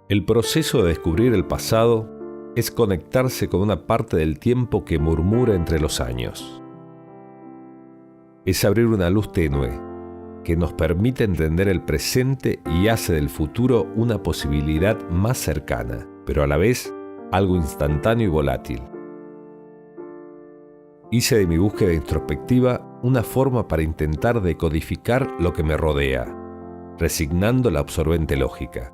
El proceso de descubrir el pasado es conectarse con una parte del tiempo que murmura entre los años. Es abrir una luz tenue que nos permite entender el presente y hace del futuro una posibilidad más cercana, pero a la vez algo instantáneo y volátil. Hice de mi búsqueda introspectiva una forma para intentar decodificar lo que me rodea, resignando la absorbente lógica.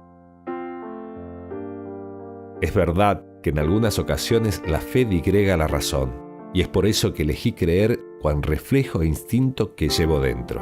Es verdad que en algunas ocasiones la fe digrega la razón, y es por eso que elegí creer cuan reflejo e instinto que llevo dentro.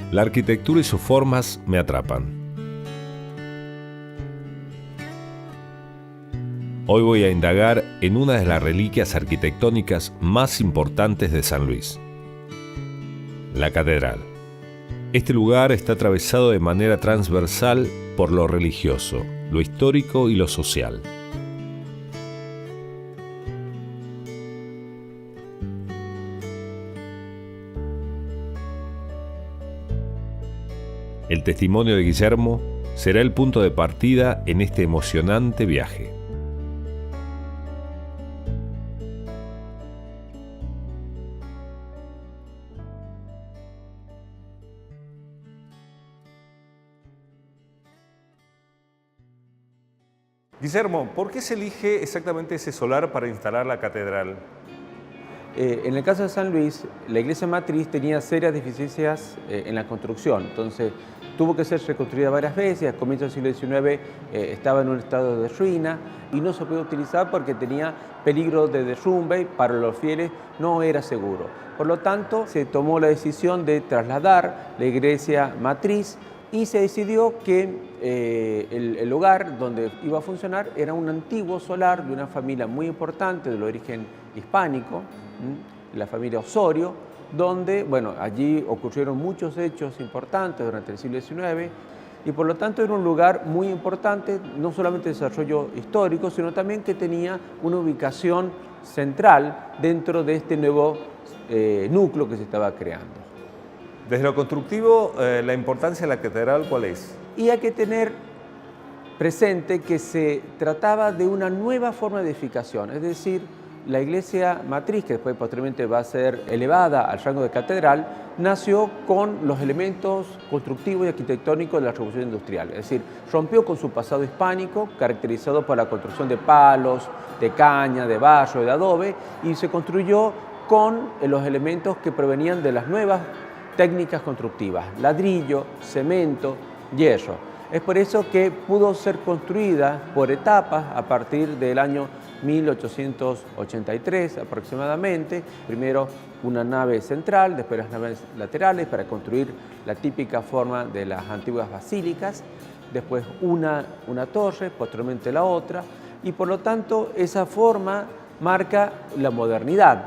La arquitectura y sus formas me atrapan. Hoy voy a indagar en una de las reliquias arquitectónicas más importantes de San Luis, la catedral. Este lugar está atravesado de manera transversal por lo religioso, lo histórico y lo social. El testimonio de Guillermo será el punto de partida en este emocionante viaje. Guillermo, ¿por qué se elige exactamente ese solar para instalar la catedral? En el caso de San Luis, la iglesia matriz tenía serias deficiencias en la construcción, entonces tuvo que ser reconstruida varias veces. A comienzos del siglo XIX estaba en un estado de ruina y no se podía utilizar porque tenía peligro de derrumbe y para los fieles no era seguro. Por lo tanto, se tomó la decisión de trasladar la iglesia matriz y se decidió que el lugar donde iba a funcionar era un antiguo solar de una familia muy importante del origen hispánico, la familia Osorio, donde, bueno, allí ocurrieron muchos hechos importantes durante el siglo XIX y por lo tanto era un lugar muy importante, no solamente de desarrollo histórico, sino también que tenía una ubicación central dentro de este nuevo núcleo que se estaba creando. Desde lo constructivo, la importancia de la catedral, ¿cuál es? Y hay que tener presente que se trataba de una nueva forma de edificación, es decir, la iglesia matriz, que después posteriormente va a ser elevada al rango de catedral, nació con los elementos constructivos y arquitectónicos de la Revolución Industrial. Es decir, rompió con su pasado hispánico, caracterizado por la construcción de palos, de caña, de barro, de adobe, y se construyó con los elementos que provenían de las nuevas técnicas constructivas, ladrillo, cemento, hierro. Es por eso que pudo ser construida por etapas a partir del año 1883 aproximadamente. Primero una nave central, después las naves laterales para construir la típica forma de las antiguas basílicas, después una torre, posteriormente la otra, y por lo tanto esa forma marca la modernidad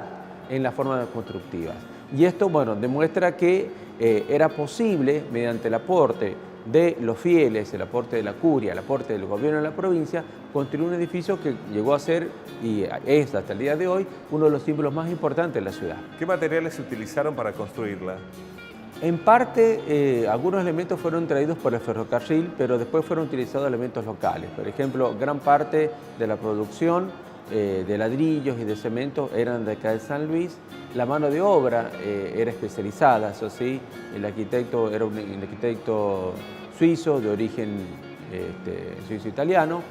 en las formas constructivas. Y esto, bueno, demuestra que era posible, mediante el aporte de los fieles, el aporte de la curia, el aporte del gobierno de la provincia, construyó un edificio que llegó a ser, y es hasta el día de hoy, uno de los símbolos más importantes de la ciudad. ¿Qué materiales se utilizaron para construirla? En parte, algunos elementos fueron traídos por el ferrocarril, pero después fueron utilizados elementos locales. Por ejemplo, gran parte de la producción de ladrillos y de cemento eran de acá de San Luis. La mano de obra era especializada, eso sí. El arquitecto era un arquitecto suizo, de origen suizo-italiano,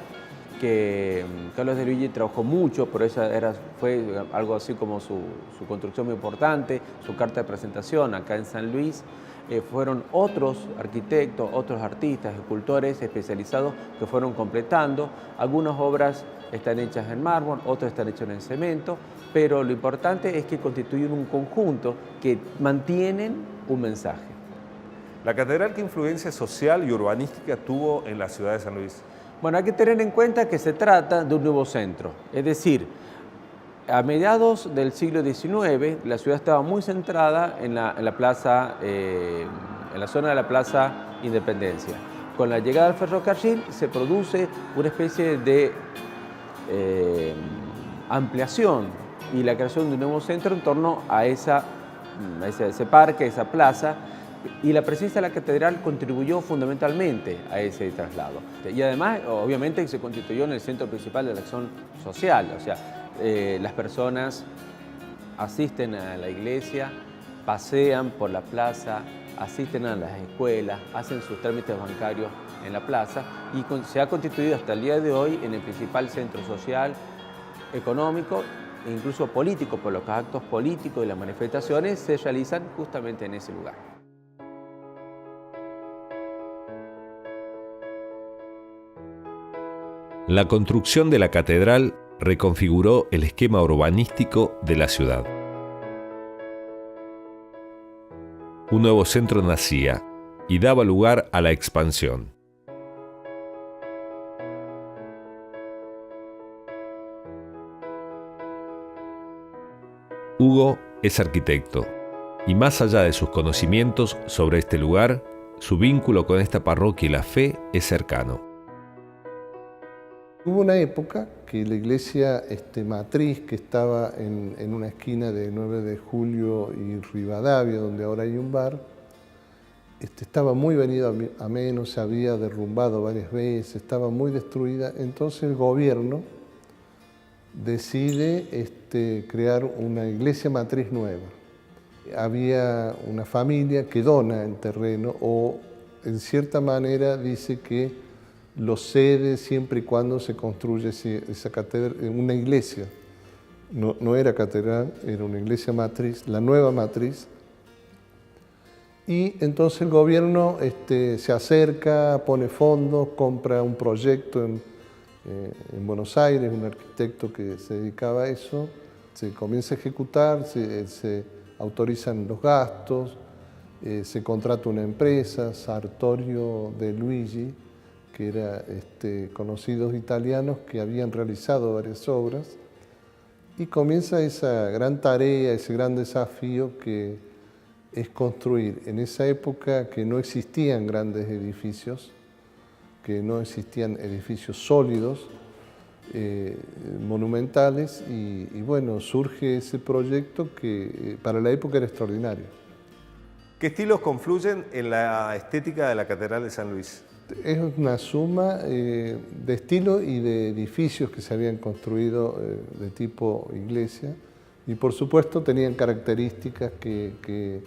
que Carlos de Luigi trabajó mucho, pero fue algo así como su construcción muy importante, su carta de presentación acá en San Luis. Fueron otros arquitectos, otros artistas, escultores especializados que fueron completando. Algunas obras están hechas en mármol, otras están hechas en cemento, pero lo importante es que constituyen un conjunto que mantienen un mensaje. ¿La catedral qué influencia social y urbanística tuvo en la ciudad de San Luis? Bueno, hay que tener en cuenta que se trata de un nuevo centro, es decir, a mediados del siglo XIX la ciudad estaba muy centrada en la plaza, en la zona de la Plaza Independencia. Con la llegada del ferrocarril se produce una especie de ampliación y la creación de un nuevo centro en torno a ese parque, esa plaza, y la presencia de la catedral contribuyó fundamentalmente a ese traslado. Y además, obviamente, se constituyó en el centro principal de la acción social, o sea, las personas asisten a la iglesia, pasean por la plaza, asisten a las escuelas, hacen sus trámites bancarios en la plaza y se ha constituido hasta el día de hoy en el principal centro social, económico e incluso político, por los actos políticos y las manifestaciones se realizan justamente en ese lugar. La construcción de la catedral reconfiguró el esquema urbanístico de la ciudad. Un nuevo centro nacía y daba lugar a la expansión. Hugo es arquitecto y más allá de sus conocimientos sobre este lugar, su vínculo con esta parroquia y la fe es cercano. Hubo una época que la iglesia matriz, que estaba en una esquina de 9 de Julio y Rivadavia, donde ahora hay un bar, estaba muy venida a menos, se había derrumbado varias veces, estaba muy destruida. Entonces el gobierno decide crear una iglesia matriz nueva. Había una familia que dona el terreno o, en cierta manera, dice que lo cede siempre y cuando se construye esa catedral, una iglesia. No era catedral, era una iglesia matriz, la nueva matriz. Y entonces el gobierno se acerca, pone fondos, compra un proyecto en Buenos Aires, un arquitecto que se dedicaba a eso, se comienza a ejecutar, se autorizan los gastos, se contrata una empresa, Sartorio de Luigi, que eran conocidos italianos que habían realizado varias obras, y comienza esa gran tarea, ese gran desafío que es construir en esa época que no existían grandes edificios, que no existían edificios sólidos, monumentales, y bueno, surge ese proyecto que para la época era extraordinario. ¿Qué estilos confluyen en la estética de la Catedral de San Luis? Es una suma de estilos y de edificios que se habían construido de tipo iglesia, y por supuesto tenían características que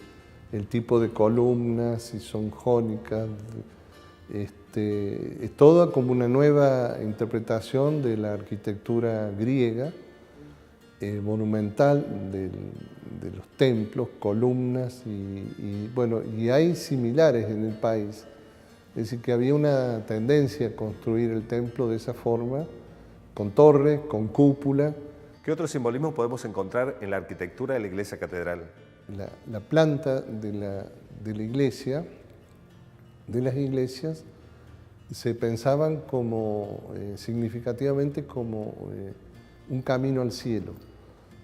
el tipo de columnas, si son jónicas, es toda como una nueva interpretación de la arquitectura griega, monumental de los templos, columnas, y hay similares en el país. Es decir, que había una tendencia a construir el templo de esa forma, con torre, con cúpula. ¿Qué otro simbolismo podemos encontrar en la arquitectura de la iglesia catedral? La planta de la iglesia, de las iglesias, se pensaban como, significativamente como un camino al cielo.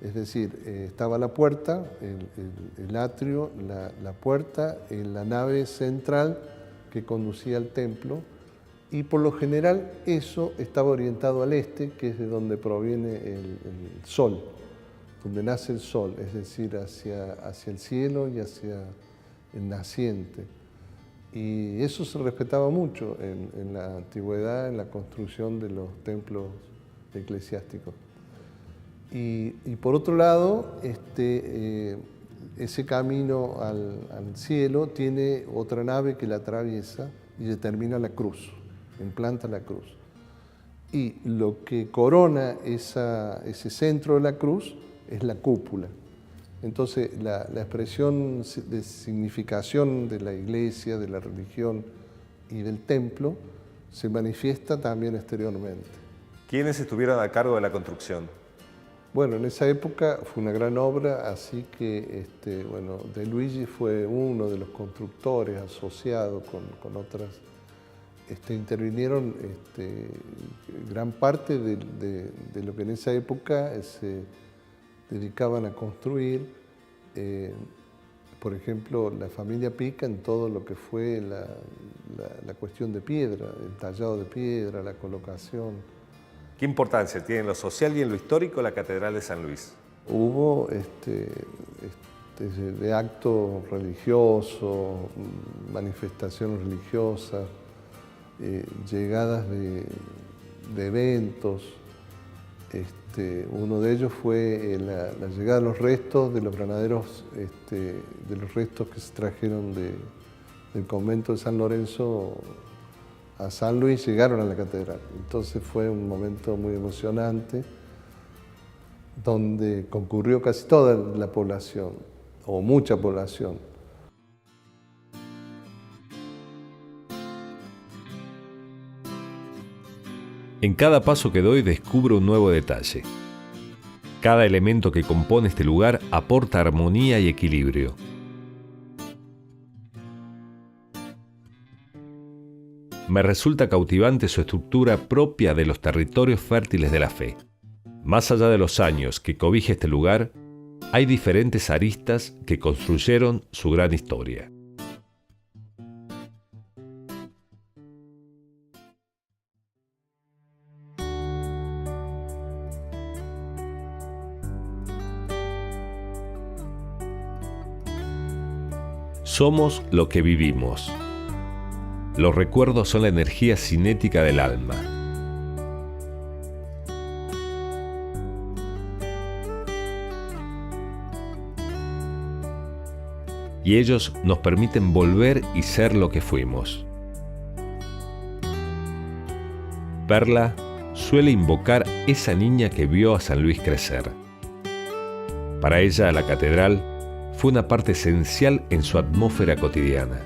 Es decir, estaba la puerta, el atrio, la puerta, la nave central, que conducía al templo, y por lo general eso estaba orientado al este, que es de donde proviene el sol, donde nace el sol, es decir, hacia el cielo y hacia el naciente. Y eso se respetaba mucho en la antigüedad, en la construcción de los templos eclesiásticos. Y por otro lado, ese camino al cielo tiene otra nave que la atraviesa y determina la cruz, implanta la cruz. Y lo que corona ese centro de la cruz es la cúpula. Entonces, la expresión de significación de la iglesia, de la religión y del templo se manifiesta también exteriormente. ¿Quiénes estuvieron a cargo de la construcción? Bueno, en esa época fue una gran obra, así que De Luigi fue uno de los constructores asociado con otras. Intervinieron gran parte de lo que en esa época se dedicaban a construir. Por ejemplo, la familia Pica en todo lo que fue la cuestión de piedra, el tallado de piedra, la colocación. ¿Qué importancia tiene en lo social y en lo histórico la Catedral de San Luis? Hubo de actos religiosos, manifestaciones religiosas, llegadas de eventos. Uno de ellos fue la llegada de los restos de los granaderos, de los restos que se trajeron del convento de San Lorenzo a San Luis, llegaron a la catedral. Entonces fue un momento muy emocionante donde concurrió casi toda la población, o mucha población. En cada paso que doy descubro un nuevo detalle. Cada elemento que compone este lugar aporta armonía y equilibrio. Me resulta cautivante su estructura propia de los territorios fértiles de la fe. Más allá de los años que cobija este lugar, hay diferentes aristas que construyeron su gran historia. Somos lo que vivimos. Los recuerdos son la energía cinética del alma. Y ellos nos permiten volver y ser lo que fuimos. Perla suele invocar esa niña que vio a San Luis crecer. Para ella, la catedral fue una parte esencial en su atmósfera cotidiana.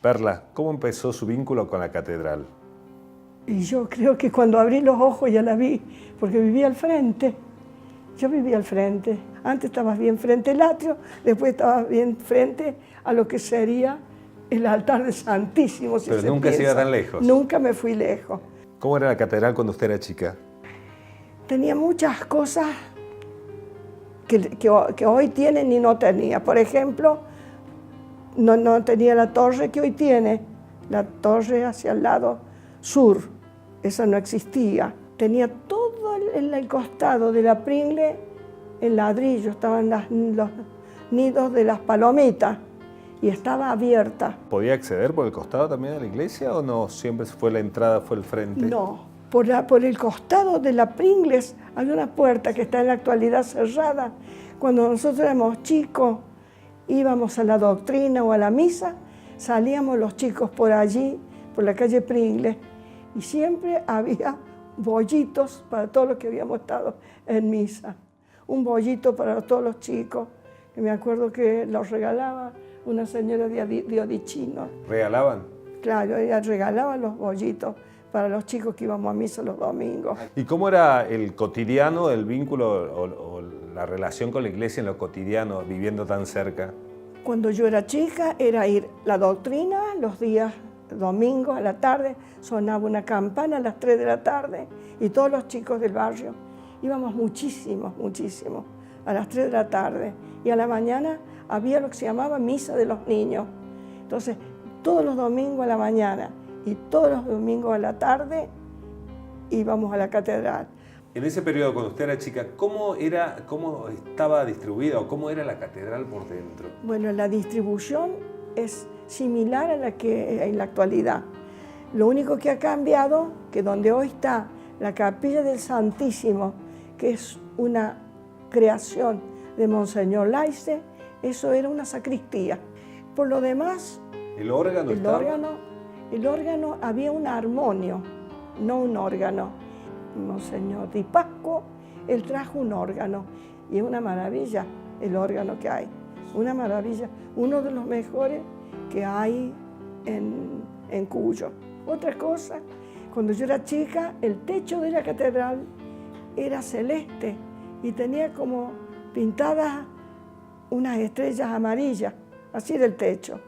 Perla, ¿cómo empezó su vínculo con la catedral? Y yo creo que cuando abrí los ojos ya la vi, porque vivía al frente. Yo vivía al frente. Antes estabas bien frente al atrio, después estabas bien frente a lo que sería el altar de Santísimo. Pero nunca se iba tan lejos. Nunca me fui lejos. ¿Cómo era la catedral cuando usted era chica? Tenía muchas cosas que hoy tienen y no tenía. Por ejemplo, no tenía la torre que hoy tiene, la torre hacia el lado sur. Esa no existía. Tenía todo el costado de la Pringle en ladrillo, estaban los nidos de las palomitas y estaba abierta. ¿Podía acceder por el costado también a la iglesia o no? ¿Siempre fue la entrada, fue el frente? No, por el costado de la Pringles había una puerta que está en la actualidad cerrada. Cuando nosotros éramos chicos, íbamos a la doctrina o a la misa, salíamos los chicos por allí, por la calle Pringles, y siempre había bollitos para todos los que habíamos estado en misa. Un bollito para todos los chicos, que me acuerdo que los regalaba una señora de Odichino. ¿Regalaban? Claro, ella regalaba los bollitos para los chicos que íbamos a misa los domingos. ¿Y cómo era el cotidiano, el vínculo o la relación con la iglesia en lo cotidiano, viviendo tan cerca? Cuando yo era chica era ir a la doctrina los días domingo a la tarde sonaba una campana a las 3 de la tarde y todos los chicos del barrio íbamos muchísimo a las 3 de la tarde y a la mañana había lo que se llamaba misa de los niños. Entonces, todos los domingos a la mañana y todos los domingos a la tarde íbamos a la catedral. En ese periodo, cuando usted era chica, ¿cómo estaba distribuida o cómo era la catedral por dentro? Bueno, la distribución es similar a la que en la actualidad. Lo único que ha cambiado, que donde hoy está la Capilla del Santísimo, que es una creación de Monseñor Laice, eso era una sacristía. Por lo demás, ¿El órgano estaba? El órgano había un armonio, no un órgano. Monseñor Di Pasco, él trajo un órgano y es una maravilla el órgano que hay, una maravilla, uno de los mejores que hay en Cuyo. Otra cosa, cuando yo era chica, el techo de la catedral era celeste y tenía como pintadas unas estrellas amarillas, así era el techo.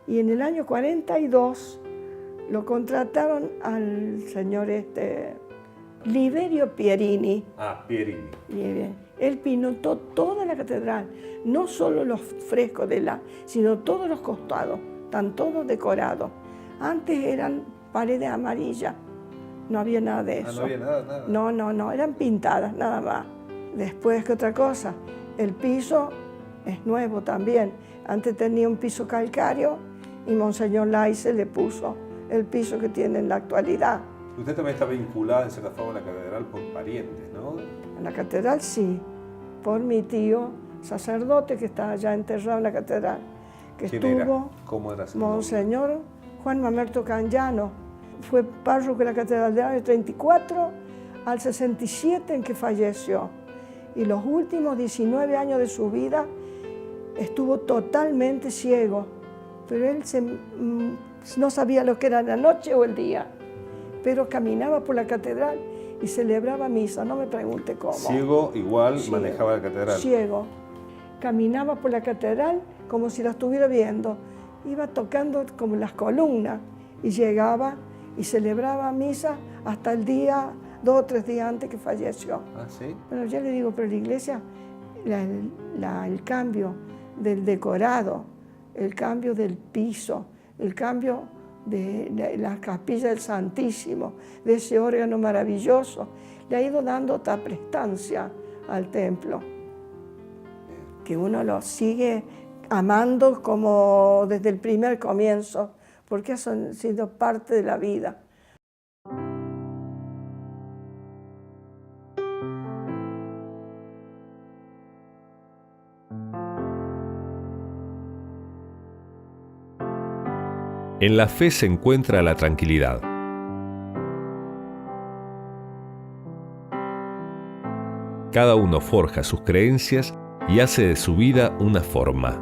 Y en el año 42 lo contrataron al señor Liberio Pierini. Pierini. Él pintó toda la catedral, no solo los frescos sino todos los costados, están todos decorados. Antes eran paredes amarillas, no había nada de eso. No había nada. No, eran pintadas, nada más. Después, ¿qué otra cosa? El piso es nuevo también. Antes tenía un piso calcáreo y Monseñor Laice le puso el piso que tiene en la actualidad. Usted también está vinculada en cierta forma a la catedral por parientes, ¿no? En la catedral sí, por mi tío sacerdote que está allá enterrado en la catedral, que ¿Quién estuvo era? ¿Cómo era su nombre? Monseñor Juan Mamerto Canllano. Fue párroco de la catedral del año 34 al 67 en que falleció. Y los últimos 19 años de su vida estuvo totalmente ciego, pero él no sabía lo que era la noche o el día, pero caminaba por la catedral y celebraba misa, no me pregunte cómo. Ciego igual manejaba la catedral. Ciego. Caminaba por la catedral como si la estuviera viendo. Iba tocando como las columnas y llegaba y celebraba misa hasta el día, 2 o 3 días antes que falleció. ¿Ah, sí? Bueno, ya le digo, pero la iglesia, el cambio del decorado, el cambio del piso, el cambio de la capilla del Santísimo, de ese órgano maravilloso, le ha ido dando otra prestancia al templo, que uno lo sigue amando como desde el primer comienzo, porque ha sido parte de la vida. En la fe se encuentra la tranquilidad. Cada uno forja sus creencias y hace de su vida una forma.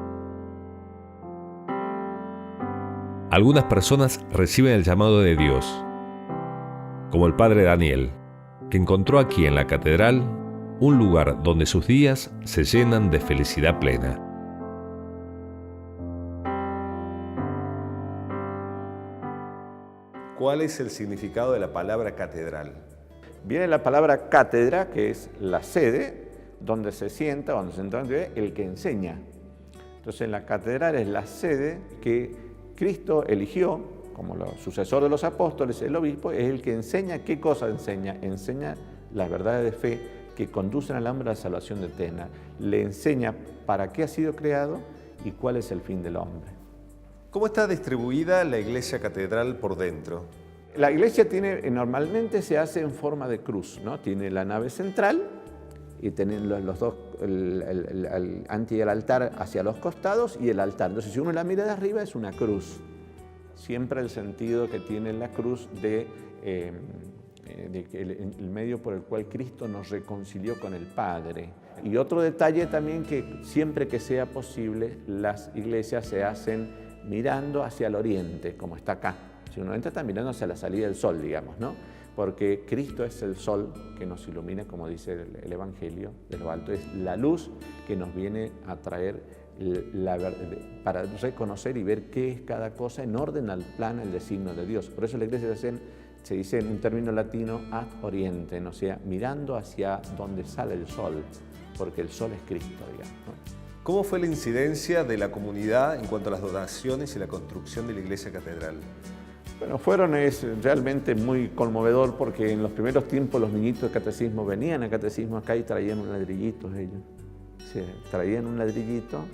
Algunas personas reciben el llamado de Dios, como el padre Daniel, que encontró aquí en la catedral un lugar donde sus días se llenan de felicidad plena. ¿Cuál es el significado de la palabra catedral? Viene la palabra cátedra, que es la sede, donde se sienta el que enseña. Entonces, la catedral es la sede que Cristo eligió como sucesor de los apóstoles. El obispo es el que enseña. ¿Qué cosa enseña? Enseña las verdades de fe que conducen al hombre a la salvación eterna. Le enseña para qué ha sido creado y cuál es el fin del hombre. ¿Cómo está distribuida la iglesia catedral por dentro? La iglesia normalmente se hace en forma de cruz, ¿no? Tiene la nave central y tienen los dos, el altar hacia los costados y el altar. Entonces, si uno la mira de arriba, es una cruz. Siempre el sentido que tiene la cruz de el medio por el cual Cristo nos reconcilió con el Padre. Y otro detalle también, que siempre que sea posible, las iglesias se hacen mirando hacia el oriente, como está acá. Si uno entra, está mirando hacia la salida del sol, digamos, ¿no? Porque Cristo es el sol que nos ilumina, como dice el Evangelio de lo alto. Es la luz que nos viene a traer para reconocer y ver qué es cada cosa en orden al plan, el designio de Dios. Por eso la iglesia se dice en un término latino ad orientem, o sea, mirando hacia donde sale el sol, porque el sol es Cristo, digamos, ¿no? ¿Cómo fue la incidencia de la comunidad en cuanto a las donaciones y la construcción de la iglesia catedral? Bueno, es realmente muy conmovedor porque en los primeros tiempos los niñitos de catecismo venían a catecismo acá y traían un ladrillito ellos. Sí, traían un ladrillito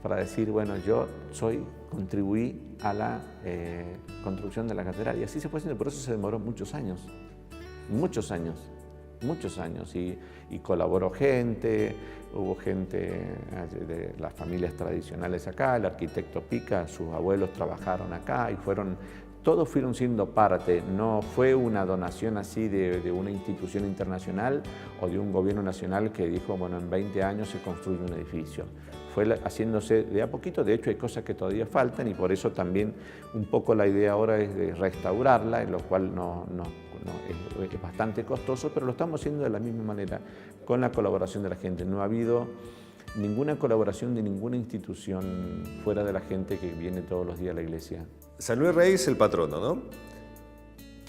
para decir, bueno, yo contribuí a la construcción de la catedral. Y así se fue haciendo, por eso se demoró muchos años, y colaboró gente, hubo gente de las familias tradicionales acá, el arquitecto Pica, sus abuelos trabajaron acá y todos fueron siendo parte, no fue una donación así de una institución internacional o de un gobierno nacional que dijo, bueno, en 20 años se construye un edificio. Fue haciéndose de a poquito, de hecho hay cosas que todavía faltan y por eso también un poco la idea ahora es de restaurarla, en lo cual es bastante costoso, pero lo estamos haciendo de la misma manera, con la colaboración de la gente. No ha habido ninguna colaboración de ninguna institución fuera de la gente que viene todos los días a la iglesia. San Luis Rey es el patrono, ¿no?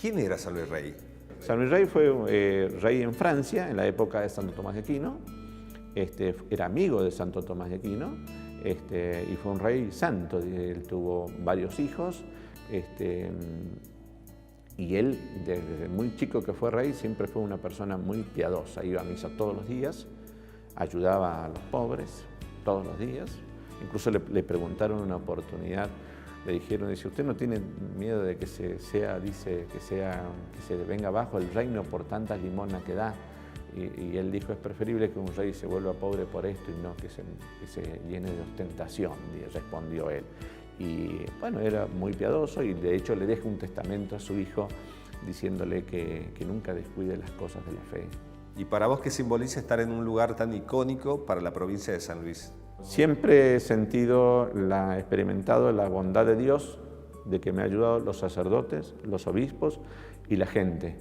¿Quién era San Luis Rey? San Luis Rey fue rey en Francia en la época de Santo Tomás de Aquino. Era amigo de Santo Tomás de Aquino y fue un rey santo. Él tuvo varios hijos y él, desde muy chico que fue rey, siempre fue una persona muy piadosa. Iba a misa todos los días, ayudaba a los pobres todos los días. Incluso le preguntaron una oportunidad, le dijeron, dice, ¿usted no tiene miedo de que se venga abajo el reino por tantas limonas que da? Y él dijo, es preferible que un rey se vuelva pobre por esto y no que se llene de ostentación, respondió él. Y bueno, era muy piadoso y de hecho le deja un testamento a su hijo diciéndole que nunca descuide las cosas de la fe. ¿Y para vos qué simboliza estar en un lugar tan icónico para la provincia de San Luis? Siempre he experimentado la bondad de Dios, de que me ha ayudado los sacerdotes, los obispos y la gente.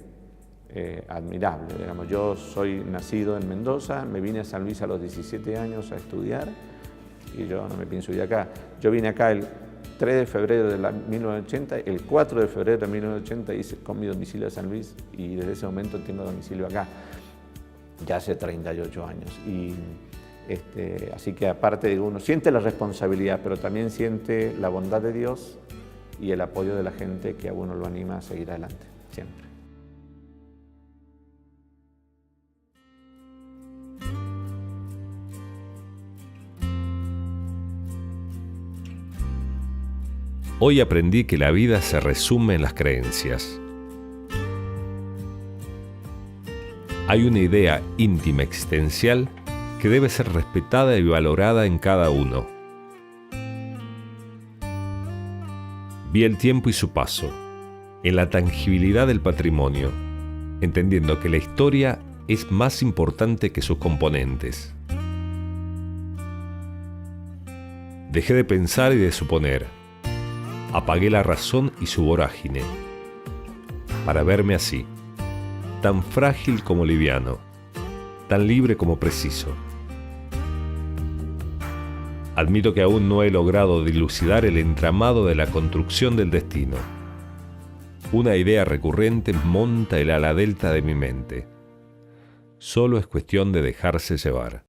Admirable, digamos. Yo soy nacido en Mendoza, me vine a San Luis a los 17 años a estudiar y yo no me pienso ir acá. Yo vine acá el 3 de febrero de 1980, el 4 de febrero de 1980 hice con mi domicilio a San Luis y desde ese momento tengo domicilio acá, ya hace 38 años. Y así que aparte de uno siente la responsabilidad, pero también siente la bondad de Dios y el apoyo de la gente que a uno lo anima a seguir adelante, siempre. Hoy aprendí que la vida se resume en las creencias. Hay una idea íntima existencial que debe ser respetada y valorada en cada uno. Vi el tiempo y su paso, en la tangibilidad del patrimonio, entendiendo que la historia es más importante que sus componentes. Dejé de pensar y de suponer. Apagué la razón y su vorágine, para verme así, tan frágil como liviano, tan libre como preciso. Admito que aún no he logrado dilucidar el entramado de la construcción del destino. Una idea recurrente monta el ala delta de mi mente. Solo es cuestión de dejarse llevar.